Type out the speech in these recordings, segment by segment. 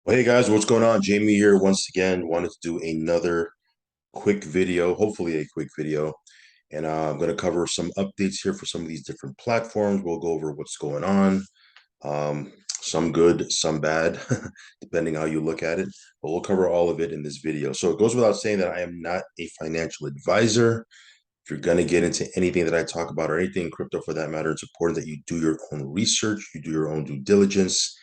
Well, hey guys, what's going on? Jamie here once again. Wanted to do another quick video, hopefully a quick video. And I'm going to cover some updates here for some of these different platforms. We'll go over what's going on. Some good, some bad, depending how you look at it. But we'll cover all of it in this video. So it goes without saying that I am not a financial advisor. If you're going to get into anything that I talk about or anything in crypto for that matter, it's important that you do your own research, you do your own due diligence.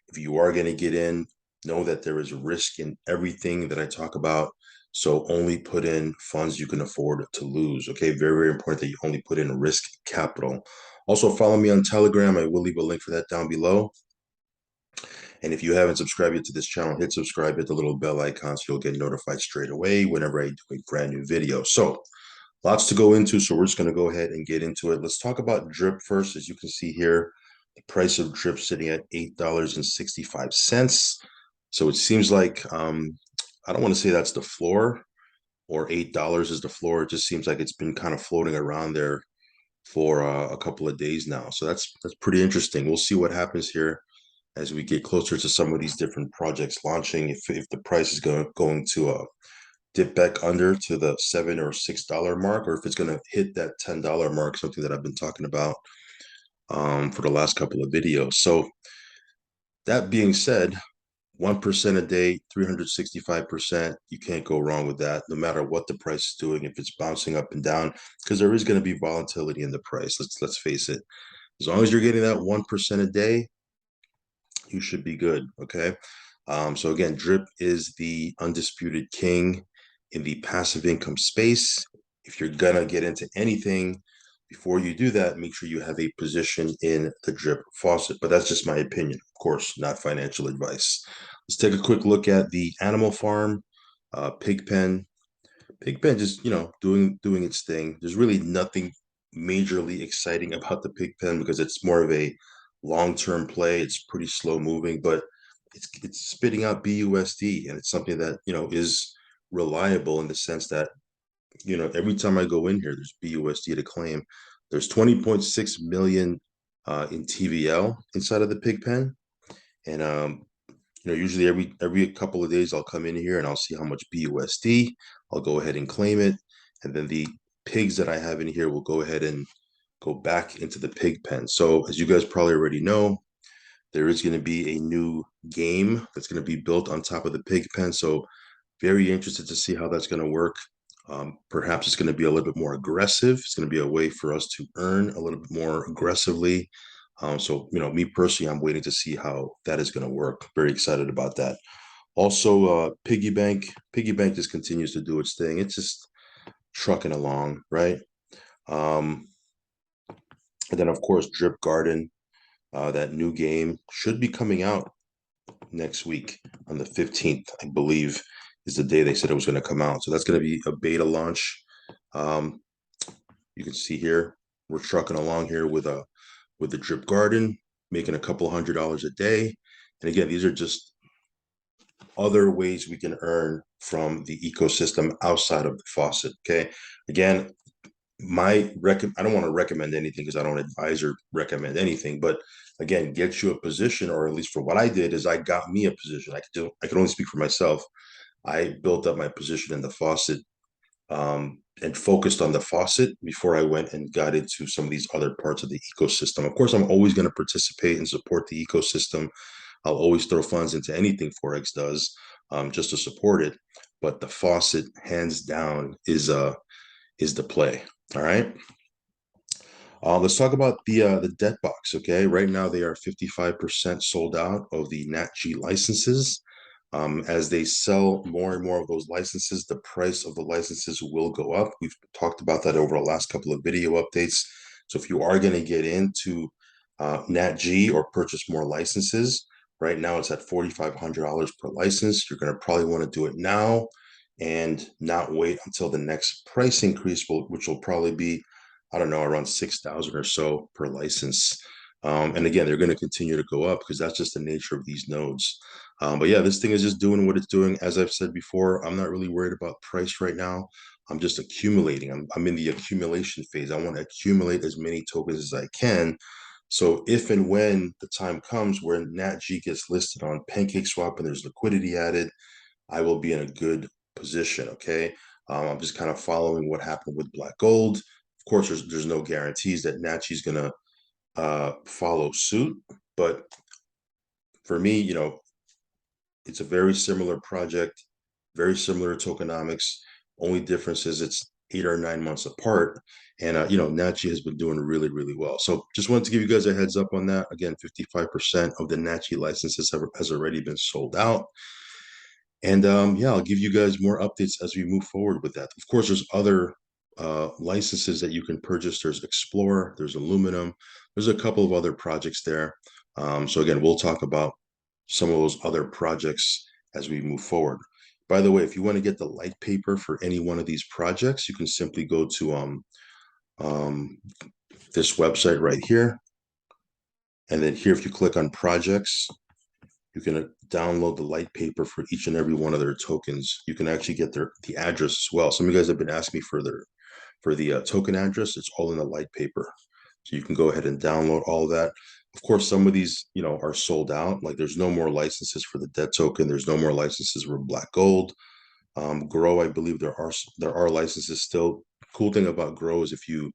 If you are going to get in, know that there is risk in everything that I talk about. So only put in funds you can afford to lose. Okay. Very, very important that you only put in risk capital. Also, follow me on Telegram. I will leave a link for that down below. And if you haven't subscribed yet to this channel, hit subscribe, hit the little bell icon so you'll get notified straight away whenever I do a brand new video. So lots to go into, so we're just going to go ahead and get into it. Let's talk about drip first. As you can see here, the price of drip sitting at $8.65. So it seems like I don't want to say that's the floor or $8 is the floor. It just seems like it's been kind of floating around there for a couple of days now. So that's pretty interesting. We'll see what happens here as we get closer to some of these different projects launching. If the price is going to dip back under to the $7 or $6 mark, or if it's going to hit that $10 mark, something that I've been talking about for the last couple of videos. So that being said, 1% a day, 365%, you can't go wrong with that, no matter what the price is doing, if it's bouncing up and down, because there is going to be volatility in the price. Let's face it. As long as you're getting that 1% a day, you should be good. Okay. So again, drip is the undisputed king in the passive income space. If you're gonna get into anything, before you do that, make sure you have a position in the drip faucet. But that's just my opinion, of course, not financial advice. Let's take a quick look at the animal farm, pig pen. Pig pen just doing its thing. There's really nothing majorly exciting about the pig pen because it's more of a long-term play. It's pretty slow moving, but it's spitting out BUSD, and it's something that is reliable in the sense that every time I go in here, there's BUSD to claim. There's 20.6 million in TVL inside of the pig pen, and usually every couple of days I'll come in here and I'll see how much BUSD. I'll go ahead and claim it, and then the pigs that I have in here will go ahead and go back into the pig pen. So as you guys probably already know, there is going to be a new game that's going to be built on top of the pig pen. So very interested to see how that's going to work. Perhaps it's going to be a little bit more aggressive. It's going to be a way for us to earn a little bit more aggressively. So, me personally, I'm waiting to see how that is going to work. Very excited about that. Also, piggy bank. Piggy bank just continues to do its thing. It's just trucking along, right? Um, and then, of course, Drip Garden. That new game should be coming out next week on the 15th, I believe, is the day they said it was going to come out. So that's going to be a beta launch. Um, you can see here we're trucking along here with the Drip Garden, making a couple $100s a day. And again, these are just other ways we can earn from the ecosystem outside of the faucet. Okay. Again, I don't want to recommend anything because I don't advise or recommend anything, but again, get you a position, or at least for what I did is I got me a position. I can only speak for myself. I built up my position in the faucet and focused on the faucet before I went and got into some of these other parts of the ecosystem. Of course, I'm always going to participate and support the ecosystem. I'll always throw funds into anything Forex does, just to support it. But the faucet, hands down, is the play. All right. Let's talk about the Debtbox. Okay, right now they are 55% sold out of the NatG licenses. As they sell more and more of those licenses, the price of the licenses will go up. We've talked about that over the last couple of video updates. So if you are going to get into NatG or purchase more licenses, right now it's at $4,500 per license. You're going to probably want to do it now and not wait until the next price increase, which will probably be, I don't know, around 6,000 or so per license. And again, they're going to continue to go up because that's just the nature of these nodes. But yeah, this thing is just doing what it's doing. As I've said before, I'm not really worried about price right now. I'm just accumulating. I'm in the accumulation phase. I want to accumulate as many tokens as I can So if and when the time comes where NatG gets listed on PancakeSwap and there's liquidity added, I will be in a good position. Okay. I'm just kind of following what happened with Black Gold. Of course, there's no guarantees that NatG is gonna follow suit, but for me, it's a very similar project, very similar tokenomics. Only difference is it's 8 or 9 months apart. And, Nachi has been doing really, really well. So just wanted to give you guys a heads up on that. Again, 55% of the Nachi licenses has already been sold out. And yeah, I'll give you guys more updates as we move forward with that. Of course, there's other licenses that you can purchase. There's Explorer, there's Aluminum, there's a couple of other projects there. So again, we'll talk about some of those other projects as we move forward. By the way, if you want to get the light paper for any one of these projects, you can simply go to um, this website right here. And then here, if you click on projects, you can download the light paper for each and every one of their tokens. You can actually get the address as well. Some of you guys have been asking me for the token address. It's all in the light paper. So you can go ahead and download all of that. Of course, some of these, are sold out. Like there's no more licenses for the debt token. There's no more licenses for Black Gold. Grow, I believe there are licenses still. Cool thing about Grow is if you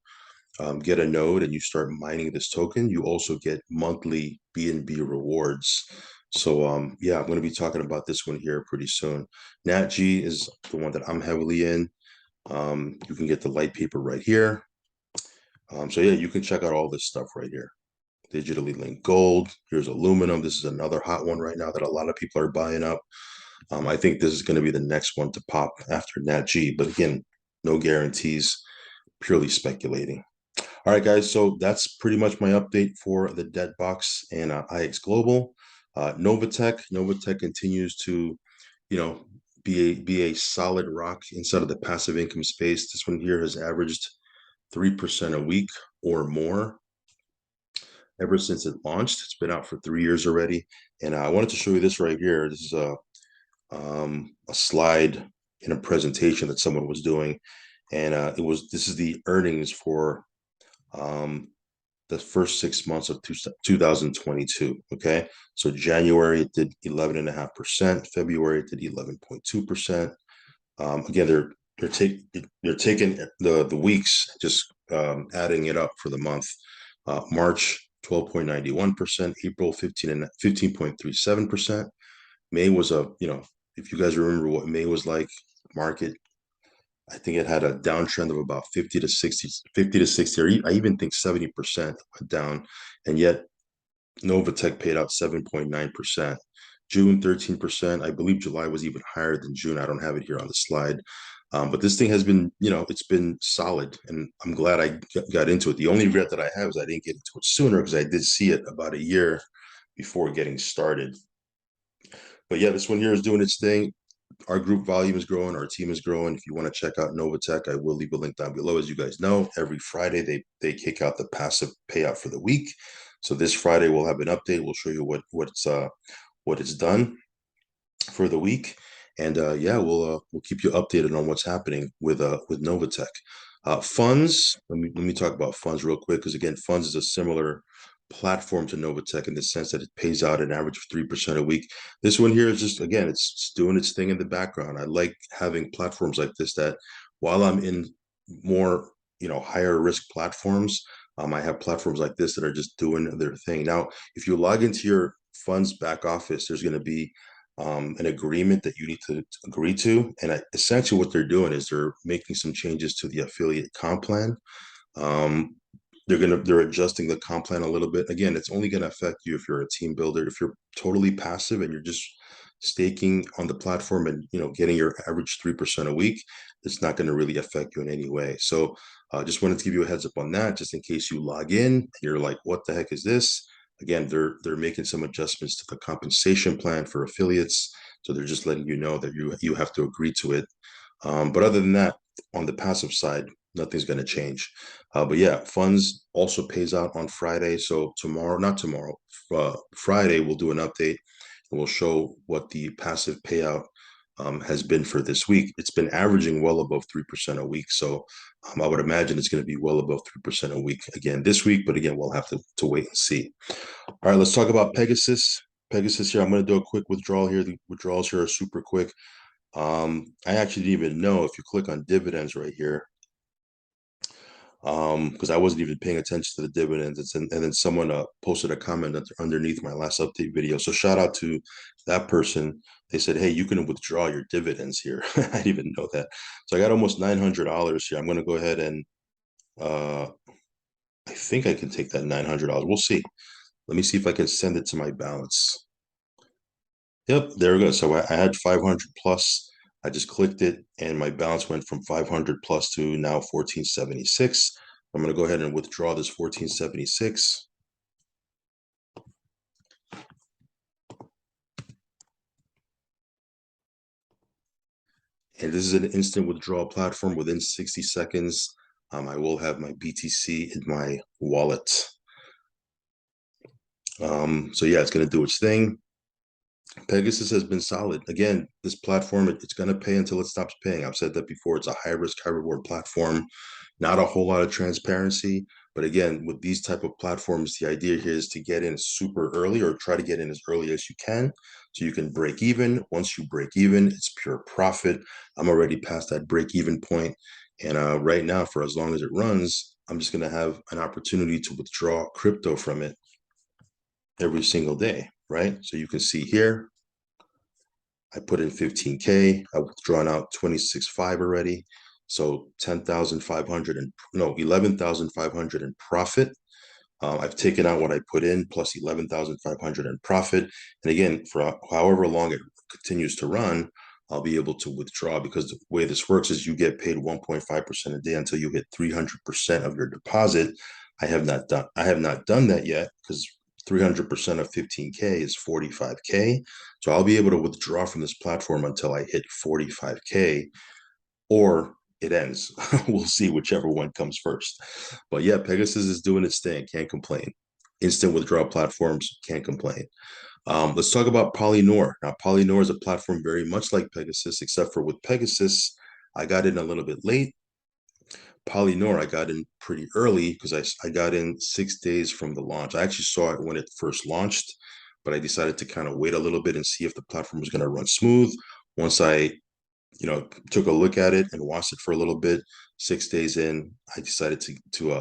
get a node and you start mining this token, you also get monthly BNB rewards. So yeah, I'm going to be talking about this one here pretty soon. NatG is the one that I'm heavily in. You can get the light paper right here. So yeah, you can check out all this stuff right here. Digitally linked gold. Here's aluminum. This is another hot one right now that a lot of people are buying up. I think this is going to be the next one to pop after NatG, but again, no guarantees, purely speculating. All right, guys. So that's pretty much my update for the Debtbox and IX Global. NovaTech continues to, you know, be a solid rock inside of the passive income space. This one here has averaged 3% a week or more ever since it launched. It's been out for 3 years already, and I wanted to show you this right here. This is a slide in a presentation that someone was doing, and this is the earnings for um, the first 6 months of 2022. Okay, so January it did 11.5%. February it did 11.2%. Again, they're taking the weeks, just adding it up for the month. March 12.91%, April 15.37%. May was if you guys remember what May was like, market, I think it had a downtrend of about 50 to 60, or I even think 70% down. And yet NovaTech paid out 7.9%. June, 13%. I believe July was even higher than June. I don't have it here on the slide. But this thing has been, it's been solid, and I'm glad I got into it. The only regret that I have is I didn't get into it sooner, because I did see it about a year before getting started. But yeah, this one here is doing its thing. Our group volume is growing. Our team is growing. If you want to check out NovaTech, I will leave a link down below. As you guys know, every Friday they kick out the passive payout for the week. So this Friday we'll have an update. We'll show you what it's done for the week, and yeah, we'll keep you updated on what's happening with NovaTech. Funds. Let me talk about funds real quick, because again, funds is a similar platform to NovaTech in the sense that it pays out an average of 3% a week. This one here is just, again, it's doing its thing in the background. I like having platforms like this that, while I'm in more higher risk platforms, I have platforms like this that are just doing their thing. Now, if you log into your funds back office, there's going to be an agreement that you need to agree to. And essentially what they're doing is they're making some changes to the affiliate comp plan. Um, they're adjusting the comp plan a little bit. Again, it's only going to affect you if you're a team builder. If you're totally passive and you're just staking on the platform and getting your average 3% a week, it's not going to really affect you in any way. So just wanted to give you a heads up on that, just in case you log in and you're like, what the heck is this? Again, they're making some adjustments to the compensation plan for affiliates. So they're just letting you know that you have to agree to it. But other than that, on the passive side, nothing's going to change. But yeah, funds also pays out on Friday. So not tomorrow, Friday, we'll do an update and we'll show what the passive payout has been for this week. It's been averaging well above 3% a week. So I would imagine it's going to be well above 3% a week again this week. But again, we'll have to wait and see. All right, let's talk about Pegasus. Pegasus here. I'm going to do a quick withdrawal here. The withdrawals here are super quick. I actually didn't even know if you click on dividends right here, because I wasn't even paying attention to the dividends. And then someone posted a comment underneath my last update video. So shout out to that person. They said, hey, you can withdraw your dividends here. I didn't even know that. So I got almost $900 here. I'm going to go ahead and I think I can take that $900. We'll see. Let me see if I can send it to my balance. Yep, there we go. So I had 500 plus. I just clicked it and my balance went from 500 plus to now 1476. I'm going to go ahead and withdraw this 1476. And this is an instant withdrawal platform. Within 60 seconds, I will have my BTC in my wallet. So yeah, it's going to do its thing. Pegasus has been solid. Again, this platform, it's going to pay until it stops paying. I've said that before. It's a high risk, high reward platform. Not a whole lot of transparency. But again, with these type of platforms, the idea here is to get in super early or try to get in as early as you can so you can break even. Once you break even, it's pure profit. I'm already past that break even point. And right now, for as long as it runs, I'm just going to have an opportunity to withdraw crypto from it every single day, right? So you can see here, I put in 15K. I've withdrawn out 26.5 already. So 10,500 and no, 11,500 in profit. I've taken out what I put in plus 11,500 in profit. And again, for however long it continues to run, I'll be able to withdraw because the way this works is you get paid 1.5% a day until you hit 300% of your deposit. I have not done that yet because 300% of 15K is 45K. So I'll be able to withdraw from this platform until I hit 45K or it ends. We'll see whichever one comes first. But yeah, Pegasus is doing its thing. Can't complain. Instant withdrawal platforms, can't complain. Let's talk about Polynor. Now, Polynor is a platform very much like Pegasus, except for with Pegasus, I got in a little bit late. Polynor, I got in pretty early because I got in 6 days from the launch. I actually saw it when it first launched, but I decided to kind of wait a little bit and see if the platform was going to run smooth. Once I took a look at it and watched it for a little bit. 6 days in, I decided to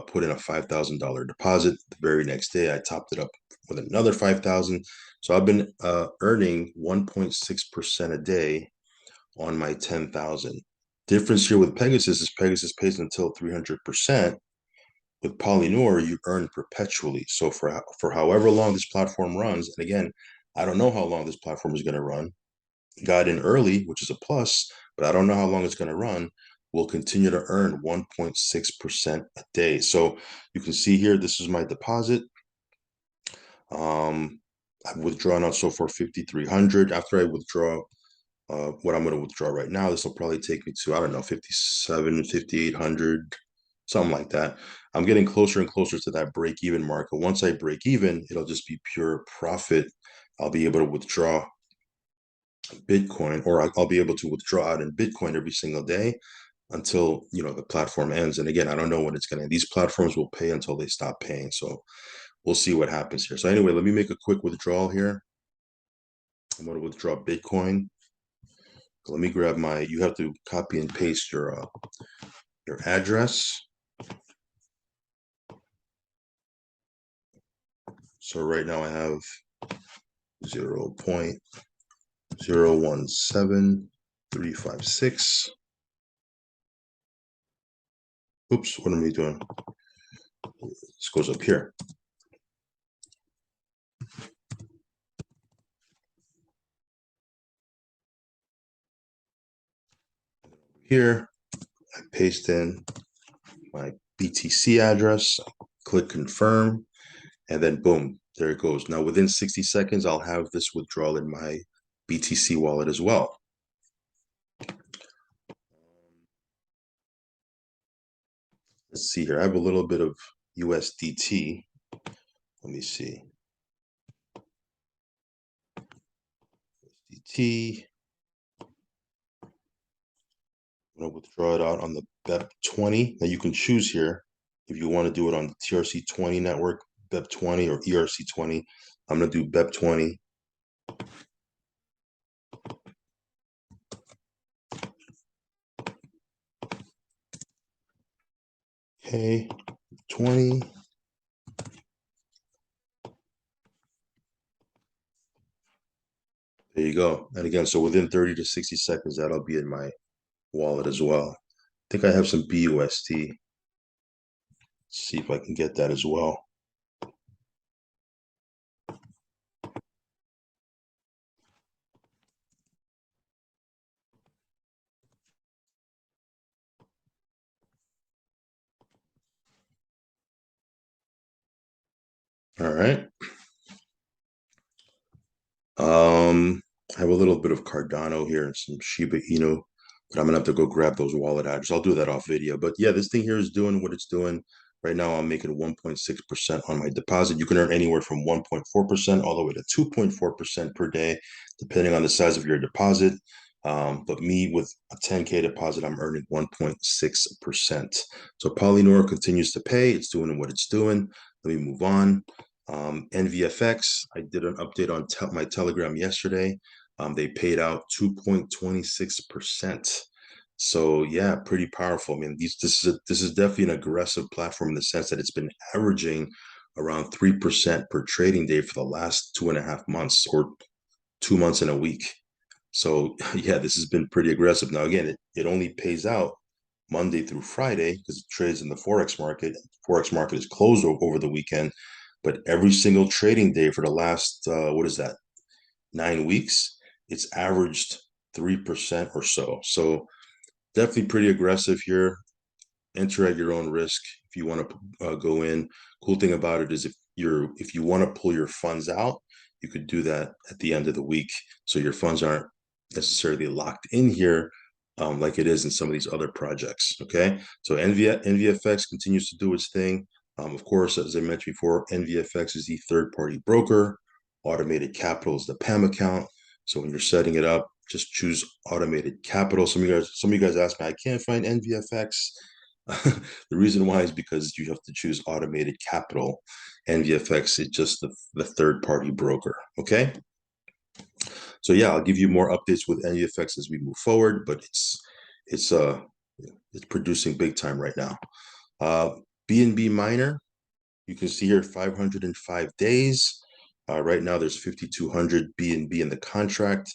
put in a $5,000 deposit. The very next day, I topped it up with another 5,000. So I've been earning 1.6% a day on my 10,000. Difference here with Pegasus is Pegasus pays until 300%. With Polynor, you earn perpetually. So for however long this platform runs, and again, I don't know how long this platform is going to run. Got in early, which is a plus, but I don't know how long it's going to run. We'll continue to earn 1.6% a day. So you can see here, this is my deposit. I've withdrawn out so far 5,300. After I withdraw what I'm going to withdraw right now, this will probably take me to, I don't know, 57, 5,800, something like that. I'm getting closer and closer to that break even mark. And once I break even, it'll just be pure profit. I'll be able to withdraw Bitcoin, or I'll be able to withdraw out in Bitcoin every single day until the platform ends. And again, I don't know when it's gonna. These platforms will pay until they stop paying. So we'll see what happens here. So anyway, let me make a quick withdrawal here. I'm gonna withdraw Bitcoin. Let me grab my. You have to copy and paste your address. So right now I have 0.017356. Oops, what am I doing? This goes up here. Here, I paste in my BTC address, click confirm, and then boom, there it goes. Now within 60 seconds, I'll have this withdrawal in my BTC wallet as well. Let's see here. I have a little bit of USDT. Let me see. USDT. I'm going to withdraw it out on the BEP20. Now you can choose here if you want to do it on the TRC20 network, BEP20 or ERC20. I'm going to do BEP20. Okay, 20. There you go. And again, so within 30 to 60 seconds, that'll be in my wallet as well. I think I have some BUST. See if I can get that as well. All right. I have a little bit of Cardano here and some Shiba Inu, but I'm gonna have to go grab those wallet addresses. I'll do that off video. But yeah, this thing here is doing what it's doing. Right now, I'm making 1.6% on my deposit. You can earn anywhere from 1.4% all the way to 2.4% per day, depending on the size of your deposit. But me with a 10K deposit, I'm earning 1.6%. So Polynor continues to pay. It's doing what it's doing. Let me move on. NVFX, I did an update on my Telegram yesterday. They paid out 2.26%. So yeah, pretty powerful. I mean, this is definitely an aggressive platform in the sense that it's been averaging around 3% per trading day for the last 2.5 months or 2 months and a week. So yeah, this has been pretty aggressive. Now again, it only pays out Monday through Friday because it trades in the Forex market. Forex market is closed over the weekend, but every single trading day for the last what is that, 9 weeks, it's averaged 3% or so. So definitely pretty aggressive here. Enter at your own risk if you want to go in. Cool thing about it is if you want to pull your funds out, you could do that at the end of the week, so your funds aren't necessarily locked in here like it is in some of these other projects. Okay, so NVFX continues to do its thing. Of course, as I mentioned before, NVFX is the third-party broker. Automated Capital is the PAM account. So when you're setting it up, just choose Automated Capital. Some of you guys ask me, I can't find NVFX. The reason why is because you have to choose Automated Capital. NVFX is just the third-party broker. Okay. So yeah, I'll give you more updates with NVFX as we move forward, but it's producing big time right now. BNB Miner, you can see here 505 days. Right now, there's 5,200 BNB in the contract.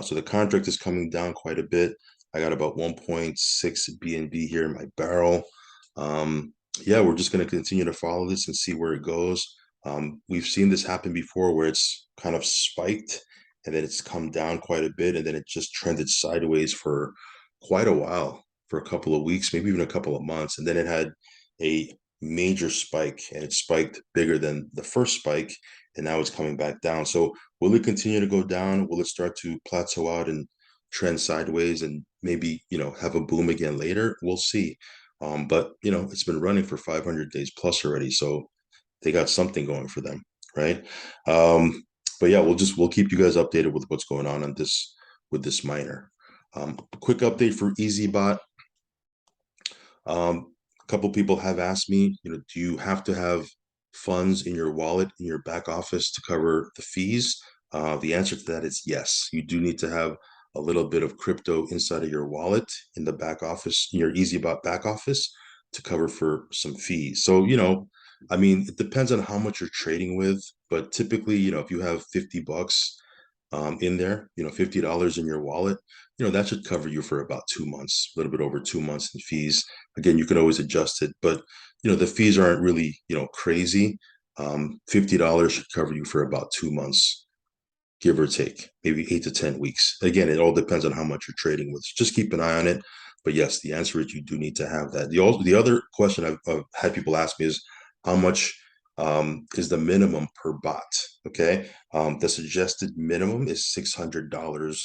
So the contract is coming down quite a bit. I got about 1.6 BNB here in my barrel. Yeah, we're just going to continue to follow this and see where it goes. We've seen this happen before where it's kind of spiked and then it's come down quite a bit and then it just trended sideways for quite a while, for a couple of weeks, maybe even a couple of months. And then it had a major spike and it spiked bigger than the first spike and now it's coming back down. So will it continue to go down? Will it start to plateau out and trend sideways and maybe, have a boom again later? We'll see. But it's been running for 500 days plus already, so they got something going for them, right? But yeah, we'll keep you guys updated with what's going on this with this miner. Quick update for EasyBot. A couple people have asked me, do you have to have funds in your wallet in your back office to cover the fees? The answer to that is yes. You do need to have a little bit of crypto inside of your wallet in the back office, in your EasyBot back office, to cover for some fees. So, I mean, it depends on how much you're trading with, but typically, if you have $50 in there, $50 in your wallet, that should cover you for about 2 months, a little bit over 2 months in fees. Again, you can always adjust it, but the fees aren't really, crazy. $50 should cover you for about 2 months, give or take, maybe 8 to 10 weeks. Again, it all depends on how much you're trading with. Just keep an eye on it. But yes, the answer is you do need to have that. The other question I've had people ask me is how much is the minimum per bot? Okay. The suggested minimum is $600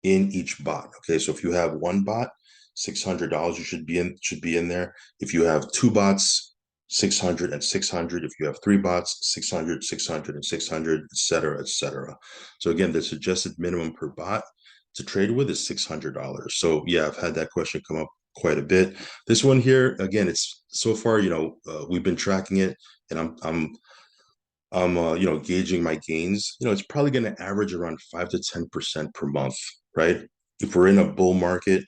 in each bot. Okay. So if you have one bot, $600 you should be in there. If you have two bots, 600 and 600. If you have three bots, 600, 600, and 600, etc., etc. So again, the suggested minimum per bot to trade with is $600. So yeah, I've had that question come up quite a bit. This one here, again, it's so far, we've been tracking it, and I'm gauging my gains. It's probably going to average around 5 to 10% per month, right? If we're in a bull market,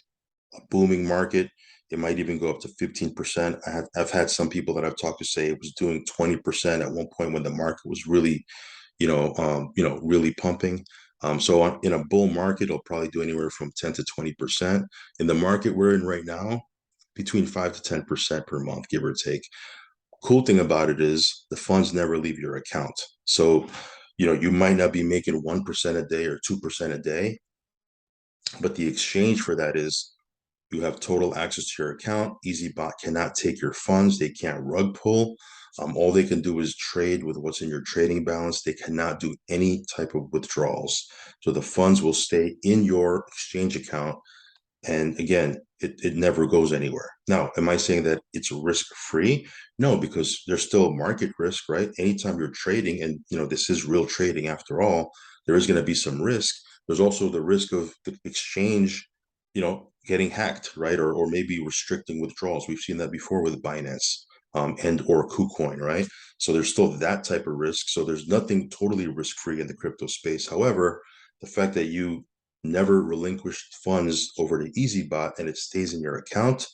a booming market, it might even go up to 15%. I've had some people that I've talked to say it was doing 20% at one point when the market was really, really pumping. In a bull market, it'll probably do anywhere from 10 to 20%. In the market we're in right now, between 5 to 10% per month, give or take. Cool thing about it is the funds never leave your account. So, you might not be making 1% a day or 2% a day, but the exchange for that is you have total access to your account. EasyBot cannot take your funds. They can't rug pull. All they can do is trade with what's in your trading balance. They cannot do any type of withdrawals. So the funds will stay in your exchange account. And again, it never goes anywhere. Now, am I saying that it's risk free? No, because there's still market risk, right? Anytime you're trading, and this is real trading after all, there is going to be some risk. There's also the risk of the exchange, getting hacked, right? Or maybe restricting withdrawals. We've seen that before with Binance, and or KuCoin, right? So there's still that type of risk. So there's nothing totally risk free in the crypto space. However, the fact that you never relinquished funds over to EasyBot and it stays in your account,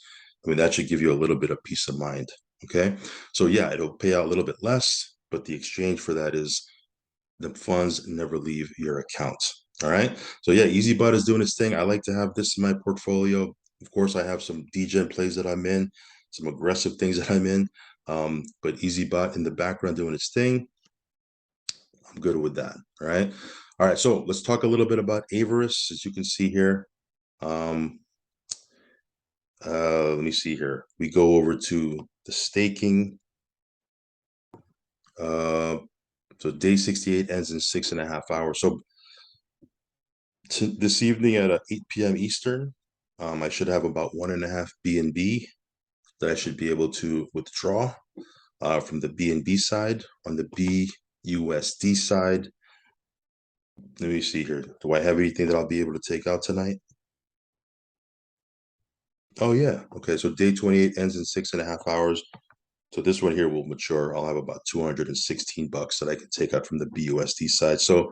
I mean, that should give you a little bit of peace of mind. Okay. So yeah, it'll pay out a little bit less, but the exchange for that is the funds never leave your account. All right. So yeah, EasyBot is doing its thing. I like to have this in my portfolio. Of course, I have some degen plays that I'm in, some aggressive things that I'm in. But EasyBot in the background doing its thing. I'm good with that. All right. All right. So let's talk a little bit about Avarice. As you can see here, um, let me see here. We go over to the staking. So day 68 ends in 6.5 hours. So this evening at 8 p.m. Eastern, I should have about 1.5 BNB that I should be able to withdraw from the BNB side. On the BUSD side, let me see here. Do I have anything that I'll be able to take out tonight? Oh yeah. Okay. So day 28 ends in 6.5 hours. So this one here will mature. I'll have about $216 that I can take out from the BUSD side. So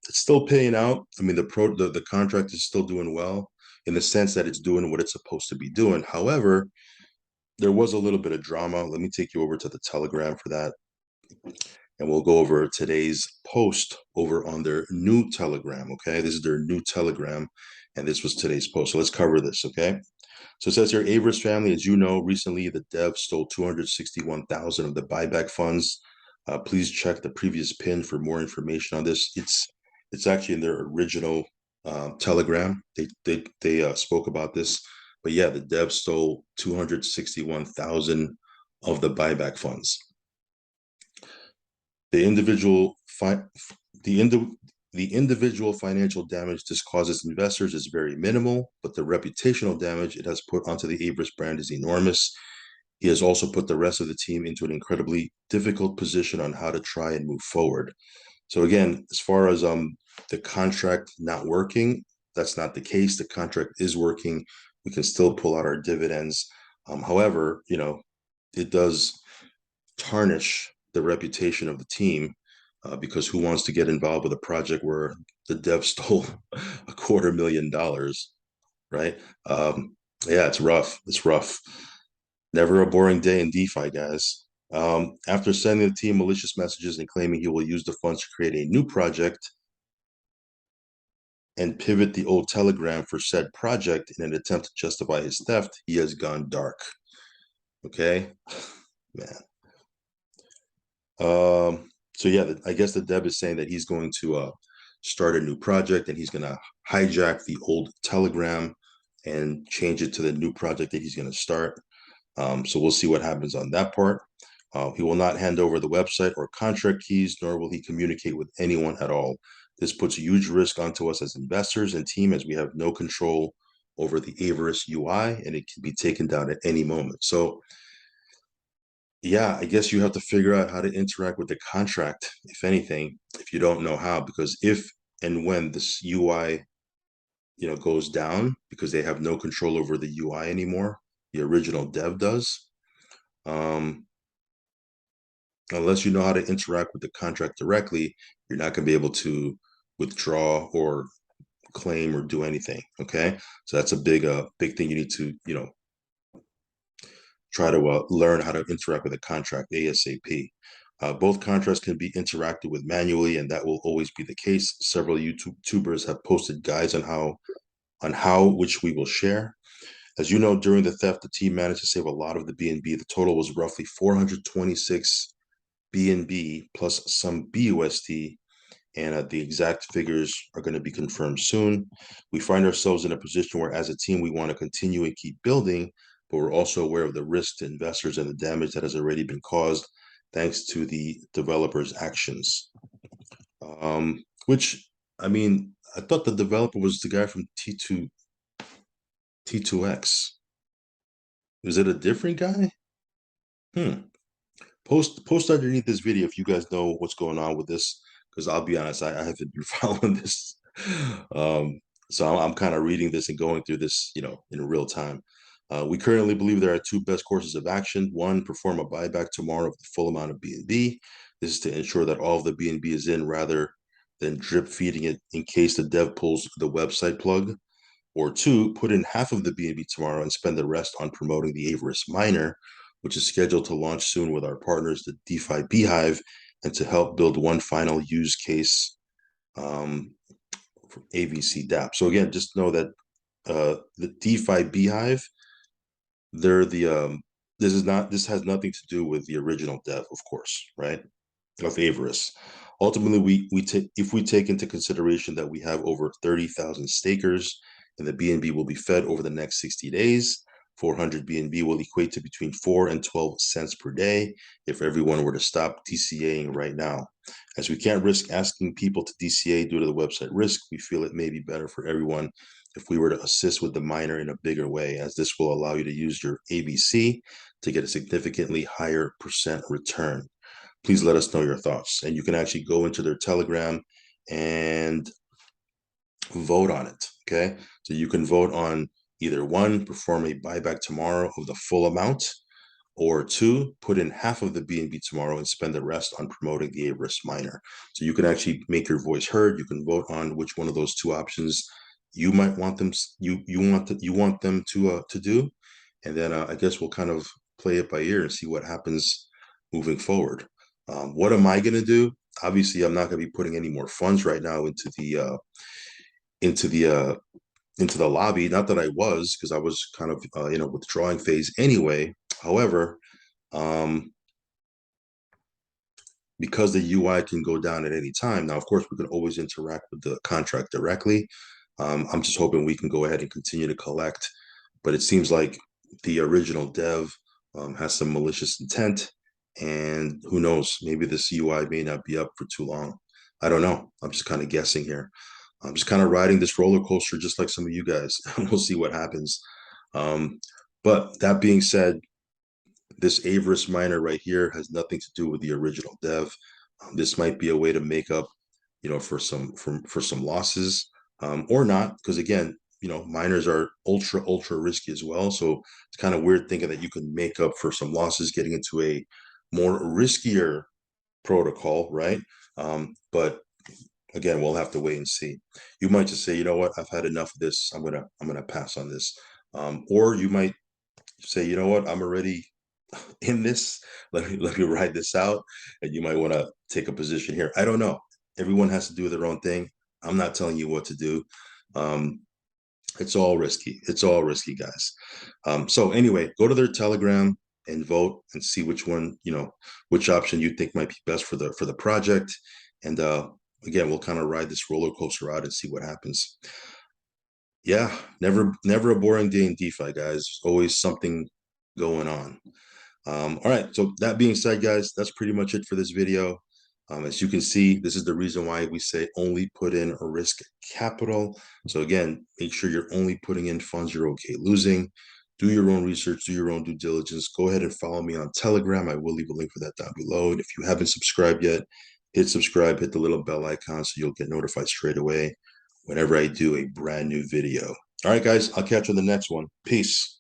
it's still paying out. I mean, the contract is still doing well in the sense that it's doing what it's supposed to be doing. However, there was a little bit of drama. Let me take you over to the Telegram for that. And we'll go over today's post over on their new Telegram. Okay. This is their new Telegram. And this was today's post. So let's cover this. Okay. So it says here, Avarice family, as you know, recently the dev stole 261,000 of the buyback funds. Please check the previous pin for more information on this. It's actually in their original Telegram. They spoke about this, but yeah, the dev stole 261,000 of the buyback funds. The individual the individual financial damage this causes investors is very minimal, but the reputational damage it has put onto the Avarice brand is enormous. He has also put the rest of the team into an incredibly difficult position on how to try and move forward. So again, as far as the contract not working, that's not the case. The contract is working. We can still pull out our dividends. However, it does tarnish the reputation of the team, because who wants to get involved with a project where the dev stole $250,000, right? Yeah, it's rough. It's rough. Never a boring day in DeFi, guys. After sending the team malicious messages and claiming he will use the funds to create a new project and pivot the old Telegram for said project in an attempt to justify his theft, he has gone dark. Okay, man. So yeah, I guess the dev is saying that he's going to start a new project and he's going to hijack the old Telegram and change it to the new project that he's going to start. So we'll see what happens on that part. He will not hand over the website or contract keys, nor will he communicate with anyone at all. This puts a huge risk onto us as investors and team, as we have no control over the Avarice UI, and it can be taken down at any moment. So yeah, I guess you have to figure out how to interact with the contract, if anything, if you don't know how, because if and when this UI goes down because they have no control over the UI anymore. The original dev does. Um, Unless you know how to interact with the contract directly, you're not going to be able to withdraw or claim or do anything. Okay, so that's a big thing you need to try to learn how to interact with a contract ASAP. Both contracts can be interacted with manually, and that will always be the case. Several YouTubers have posted guides on how which we will share. As you know, during the theft, the team managed to save a lot of the BNB. The total was roughly 426 BNB plus some BUSD, and the exact figures are going to be confirmed soon. We find ourselves in a position where, as a team, we want to continue and keep building, but we're also aware of the risk to investors and the damage that has already been caused thanks to the developers' actions. Which, I mean, I thought the developer was the guy from T2X. Is it a different guy? Hmm. Post underneath this video if you guys know what's going on with this, because I'll be honest, I haven't been following this. Um, so I'm kind of reading this and going through this, in real time. We currently believe there are two best courses of action. One, perform a buyback tomorrow of the full amount of BNB. This is to ensure that all of the BNB is in rather than drip feeding it in case the dev pulls the website plug. Or two, put in half of the BNB tomorrow and spend the rest on promoting the Avarice Miner, which is scheduled to launch soon with our partners, the DeFi Beehive, and to help build one final use case for AVC DApp. So again, just know that the DeFi Beehive, they're this has nothing to do with the original dev, of course, right? Of Avarice. Ultimately, if we take into consideration that we have over 30,000 stakers and the BNB will be fed over the next 60 days, 400 BNB will equate to between 4 and 12 cents per day if everyone were to stop DCAing right now. As we can't risk asking people to DCA due to the website risk, we feel it may be better for everyone if we were to assist with the miner in a bigger way, as this will allow you to use your ABC to get a significantly higher percent return. Please let us know your thoughts. And you can actually go into their Telegram and vote on it. Okay. So you can vote on either one, perform a buyback tomorrow of the full amount, or two, put in half of the BNB tomorrow and spend the rest on promoting the Avarice Miner. So you can actually make your voice heard. You can vote on which one of those two options you might want them you want them to do, and then I guess we'll kind of play it by ear and see what happens moving forward. What am I going to do? Obviously, I'm not going to be putting any more funds right now into the uh, into the lobby. Not that I was, because I was kind of in a withdrawing phase anyway. However, um, because the UI can go down at any time. Now, of course, we can always interact with the contract directly. I'm just hoping we can go ahead and continue to collect, but it seems like the original dev has some malicious intent, and who knows, maybe this UI may not be up for too long. I don't know. I'm just kind of guessing here. I'm just kind of riding this roller coaster, just like some of you guys. We'll see what happens. Um, but that being said, this Avarice miner right here has nothing to do with the original dev. This might be a way to make up, for some losses, or not, because again, miners are ultra risky as well. So it's kind of weird thinking that you can make up for some losses getting into a more riskier protocol, right? But again, we'll have to wait and see. You might just say, you know what, I've had enough of this. I'm gonna pass on this. Or you might say, you know what, I'm already in this. Let me ride this out, and you might want to take a position here. I don't know. Everyone has to do their own thing. I'm not telling you what to do. Um, it's all risky. It's all risky, guys. So anyway, go to their Telegram and vote and see which option you think might be best for the project. And again, we'll kind of ride this roller coaster out and see what happens. Yeah, never a boring day in DeFi, guys. Always something going on. All right, so that being said, guys, that's pretty much it for this video. As you can see, this is the reason why we say only put in a risk capital. So again, make sure you're only putting in funds you're okay losing. Do your own research, do your own due diligence. Go ahead and follow me on Telegram. I will leave a link for that down below. And if you haven't subscribed yet, hit subscribe, hit the little bell icon so you'll get notified straight away whenever I do a brand new video. All right, guys, I'll catch you in the next one. Peace.